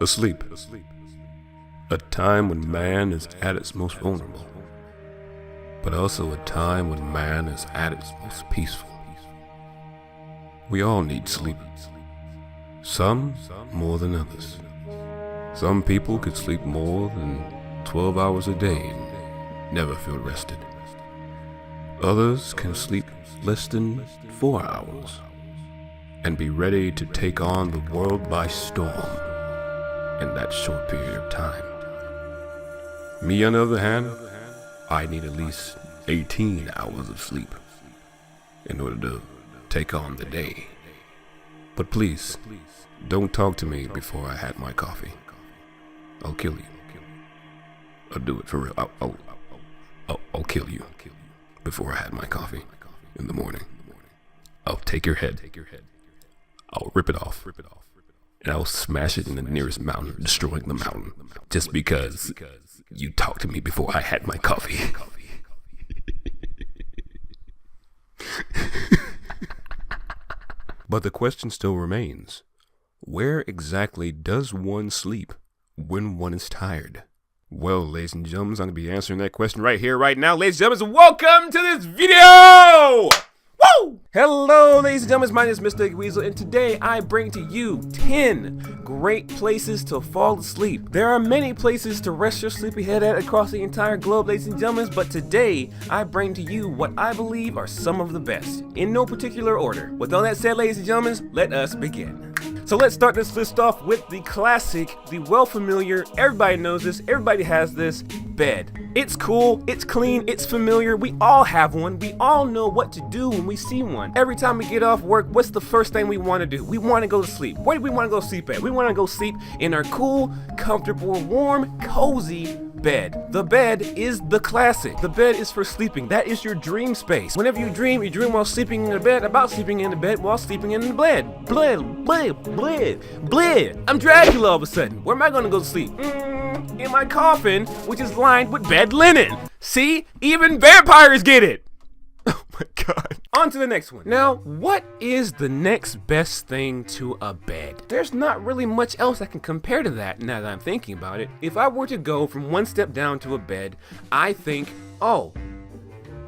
Asleep. A time when man is at its most vulnerable, but also a time when man is at its most peaceful. We all need sleep. Some more than others. Some people could sleep more than 12 hours a day and never feel rested. Others can sleep less than 4 hours and be ready to take on the world by storm in that short period of time. Me, on the other hand, I need at least 18 hours of sleep in order to take on the day. But please, don't talk to me before I had my coffee. I'll kill you. I'll do it for real. I'll kill you before I had my coffee in the morning. I'll take your head. I'll rip it off. And I'll smash it in the nearest mountain, destroying the mountain. Just because you talked to me before I had my coffee. But the question still remains. Where exactly does one sleep when one is tired? Well, ladies and gentlemen, I'm going to be answering that question right here, right now. Ladies and gentlemen, welcome to this video! Woo! Hello, ladies and gentlemen, my name is MrDougieWeasel, and today I bring to you 10 great places to fall asleep. There are many places to rest your sleepy head at across the entire globe, ladies and gentlemen, but today I bring to you what I believe are some of the best, in no particular order. With all that said, ladies and gentlemen, let us begin. So let's start this list off with the classic, the well-familiar, everybody knows this, everybody has this, bed. It's cool, it's clean, it's familiar, we all have one, we all know what to do when we see one. Every time we get off work, what's the first thing we want to do? We want to go to sleep. Where do we want to go sleep at? We want to go sleep in our cool, comfortable, warm, cozy bed. The bed is the classic. The bed is for sleeping. That is your dream space. Whenever you dream while sleeping in the bed, about sleeping in the bed while sleeping in the bed. Bled. I'm Dracula all of a sudden. Where am I going to go to sleep? In my coffin, which is lined with bed linen. See? Even vampires get it. Oh my god. On to the next one. Now, what is the next best thing to a bed? There's not really much else I can compare to that now that I'm thinking about it. If I were to go from one step down to a bed, I think,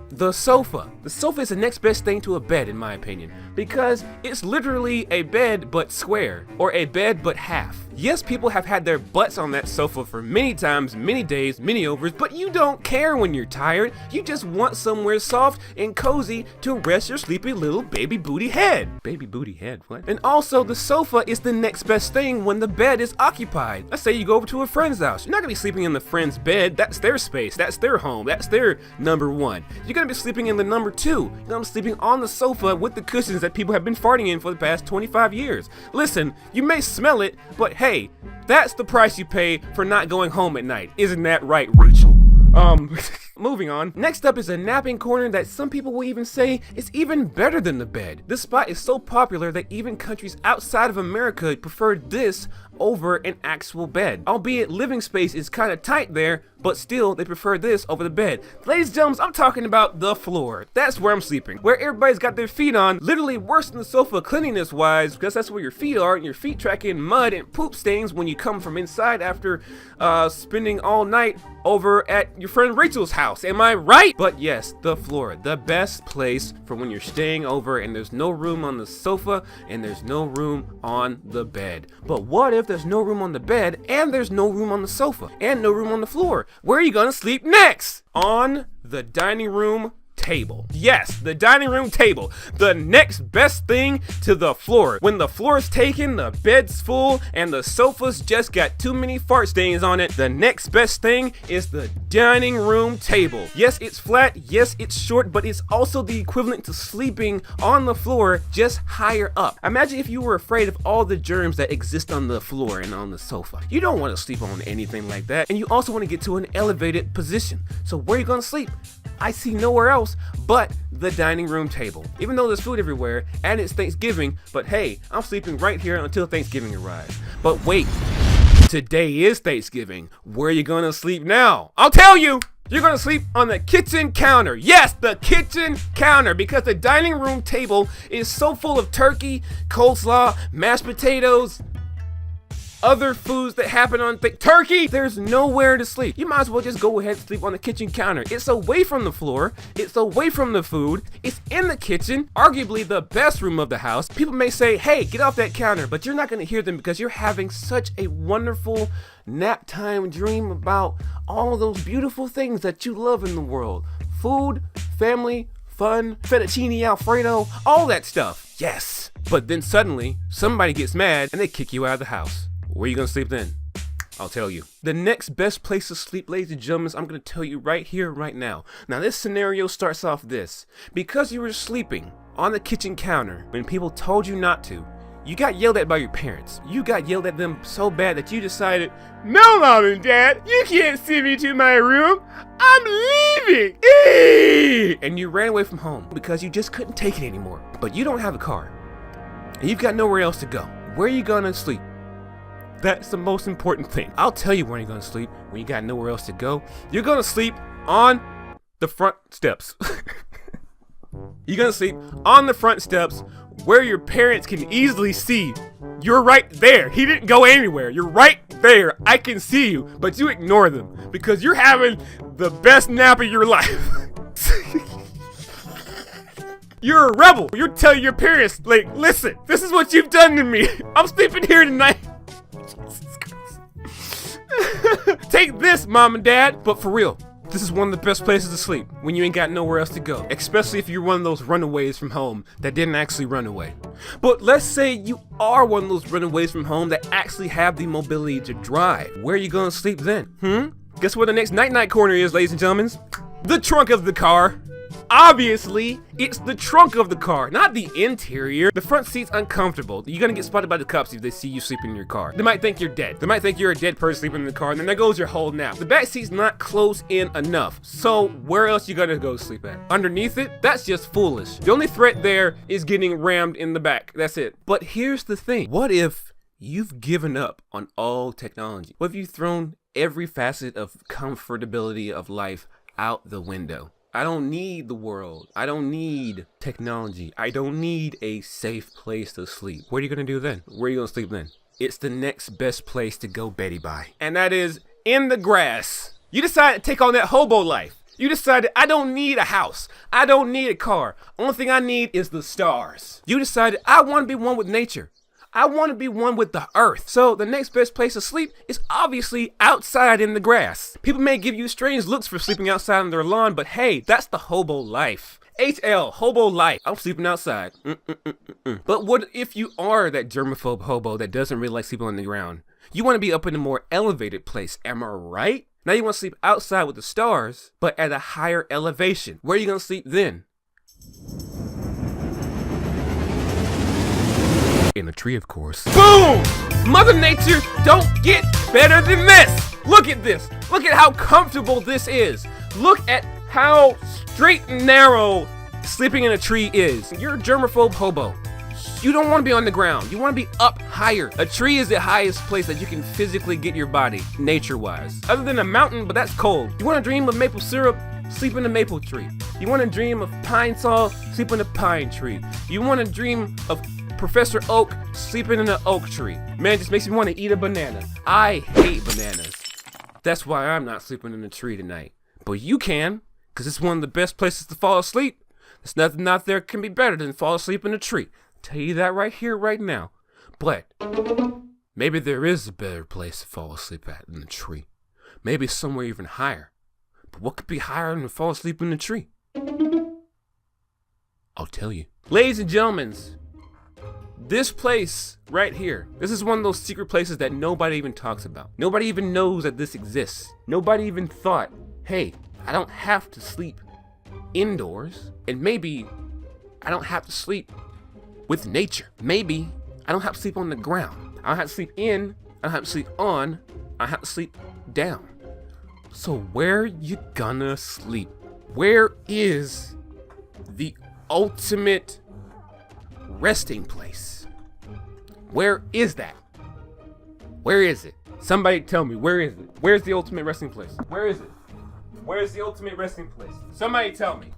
the sofa. The sofa is the next best thing to a bed, in my opinion, because it's literally a bed but square, or a bed but half. Yes, people have had their butts on that sofa for many times, many days, many overs, but you don't care when you're tired. You just want somewhere soft and cozy to rest your sleepy little baby booty head. Baby booty head, what? And also, the sofa is the next best thing when the bed is occupied. Let's say you go over to a friend's house. You're not gonna be sleeping in the friend's bed. That's their space, that's their home, that's their number one. You're gonna be sleeping in the number two. You're gonna be sleeping on the sofa with the cushions that people have been farting in for the past 25 years. Listen, you may smell it, but hey, that's the price you pay for not going home at night. Isn't that right, Rachel? Moving on. Next up is a napping corner that some people will even say is even better than the bed. This spot is so popular that even countries outside of America prefer this over an actual bed. Albeit living space is kind of tight there, but still they prefer this over the bed. Ladies and gentlemen, I'm talking about the floor. That's where I'm sleeping. Where everybody's got their feet on, literally worse than the sofa cleanliness wise, because that's where your feet are, and your feet track in mud and poop stains when you come from inside after spending all night over at your friend Rachel's house. Am I right? But yes, the floor, the best place for when you're staying over and there's no room on the sofa and there's no room on the bed. But what if there's no room on the bed and there's no room on the sofa and no room on the floor? Where are you gonna sleep next? On the dining room table. Yes, the dining room table. The next best thing to the floor. When the floor is taken, the bed's full, and the sofa's just got too many fart stains on it, the next best thing is the dining room table. Yes, it's flat, yes, it's short, but it's also the equivalent to sleeping on the floor, just higher up. Imagine if you were afraid of all the germs that exist on the floor and on the sofa. You don't want to sleep on anything like that, and you also want to get to an elevated position. So where are you gonna sleep? I see nowhere else but the dining room table. Even though there's food everywhere and it's Thanksgiving, but hey, I'm sleeping right here until Thanksgiving arrives. But wait, today is Thanksgiving. Where are you gonna sleep now? I'll tell you! You're gonna sleep on the kitchen counter. Yes, the kitchen counter, because the dining room table is so full of turkey, coleslaw, mashed potatoes, other foods that happen on turkey. There's nowhere to sleep. You might as well just go ahead and sleep on the kitchen counter. It's away from the floor. It's away from the food. It's in the kitchen, arguably the best room of the house. People may say, hey, get off that counter, but you're not going to hear them because you're having such a wonderful nap time dream about all those beautiful things that you love in the world. Food, family, fun, fettuccine alfredo, all that stuff. Yes. But then suddenly, somebody gets mad and they kick you out of the house. Where are you gonna sleep then? I'll tell you. The next best place to sleep, ladies and gentlemen, I'm gonna tell you right here, right now. Now this scenario starts off this. Because you were sleeping on the kitchen counter when people told you not to, you got yelled at by your parents. You got yelled at them so bad that you decided, no, Mom and Dad, you can't send me to my room. I'm leaving. And you ran away from home because you just couldn't take it anymore. But you don't have a car. And you've got nowhere else to go. Where are you gonna sleep? That's the most important thing. I'll tell you where you're gonna sleep when you got nowhere else to go. You're gonna sleep on the front steps. You're gonna sleep on the front steps where your parents can easily see. You're right there. He didn't go anywhere. You're right there. I can see you, but you ignore them because you're having the best nap of your life. You're a rebel. You're telling your parents, like, listen, this is what you've done to me. I'm sleeping here tonight. Take this, Mom and Dad. But for real, this is one of the best places to sleep when you ain't got nowhere else to go. Especially if you're one of those runaways from home that didn't actually run away. But let's say you are one of those runaways from home that actually have the mobility to drive. Where are you gonna sleep then? Guess where the next night corner is, ladies and gentlemen? The trunk of the car. Obviously, it's the trunk of the car, not the interior. The front seat's uncomfortable. You're gonna get spotted by the cops if they see you sleeping in your car. They might think you're dead. They might think you're a dead person sleeping in the car, and then there goes your whole nap. The back seat's not close in enough. So where else you gonna go sleep at? Underneath it? That's just foolish. The only threat there is getting rammed in the back. That's it. But here's the thing. What if you've given up on all technology? What if you've thrown every facet of comfortability of life out the window? I don't need the world. I don't need technology. I don't need a safe place to sleep. What are you gonna do then? Where are you gonna sleep then? It's the next best place to go Betty by. And that is in the grass. You decided to take on that hobo life. You decided, I don't need a house. I don't need a car. Only thing I need is the stars. You decided, I want to be one with nature. I want to be one with the earth. So the next best place to sleep is obviously outside in the grass. People may give you strange looks for sleeping outside on their lawn, but hey, that's the hobo life. HL, hobo life. I'm sleeping outside. But what if you are that germaphobe hobo that doesn't really like sleeping on the ground? You want to be up in a more elevated place, am I right? Now you want to sleep outside with the stars, but at a higher elevation. Where are you going to sleep then? In a tree, of course. Boom! Mother Nature don't get better than this. Look at this. Look at how comfortable this is. Look at how straight and narrow sleeping in a tree is. You're a germaphobe hobo. You don't want to be on the ground. You want to be up higher. A tree is the highest place that you can physically get your body, nature-wise. Other than a mountain, but that's cold. You want to dream of maple syrup? Sleep in a maple tree. You want to dream of pine sol? Sleep in a pine tree. You want to dream of Professor Oak sleeping in an oak tree. Man, it just makes me want to eat a banana. I hate bananas. That's why I'm not sleeping in a tree tonight. But you can, because it's one of the best places to fall asleep. There's nothing out there can be better than fall asleep in a tree. Tell you that right here, right now. But maybe there is a better place to fall asleep at than a tree. Maybe somewhere even higher. But what could be higher than to fall asleep in a tree? I'll tell you. Ladies and gentlemen, this place right here, this is one of those secret places that nobody even talks about. Nobody even knows that this exists. Nobody even thought, hey, I don't have to sleep indoors, and maybe I don't have to sleep with nature. Maybe I don't have to sleep on the ground. I don't have to sleep in, I don't have to sleep on, I have to sleep down. So where you gonna sleep? Where is the ultimate resting place? Where is that? Where is it? Somebody tell me, where is it? Where's the ultimate resting place? Where is it? Where's the ultimate resting place? Somebody tell me.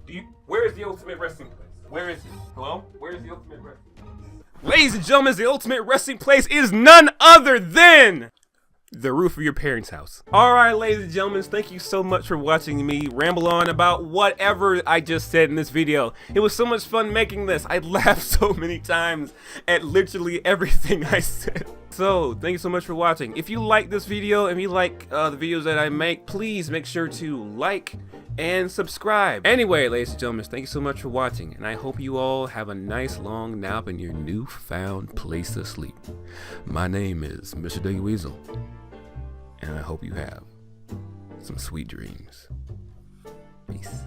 Where is the ultimate resting place? Where is it? Hello? Where is the ultimate resting place? Ladies and gentlemen, the ultimate resting place is none other than the roof of your parents' house. Alright, ladies and gentlemen, thank you so much for watching me ramble on about whatever I just said in this video. It was so much fun making this. I laughed so many times at literally everything I said. So, thank you so much for watching. If you like this video and you like the videos that I make, please make sure to like and subscribe. Anyway, ladies and gentlemen, thank you so much for watching, and I hope you all have a nice long nap in your newfound place to sleep. My name is MrDougieWeasel, and I hope you have some sweet dreams. Peace.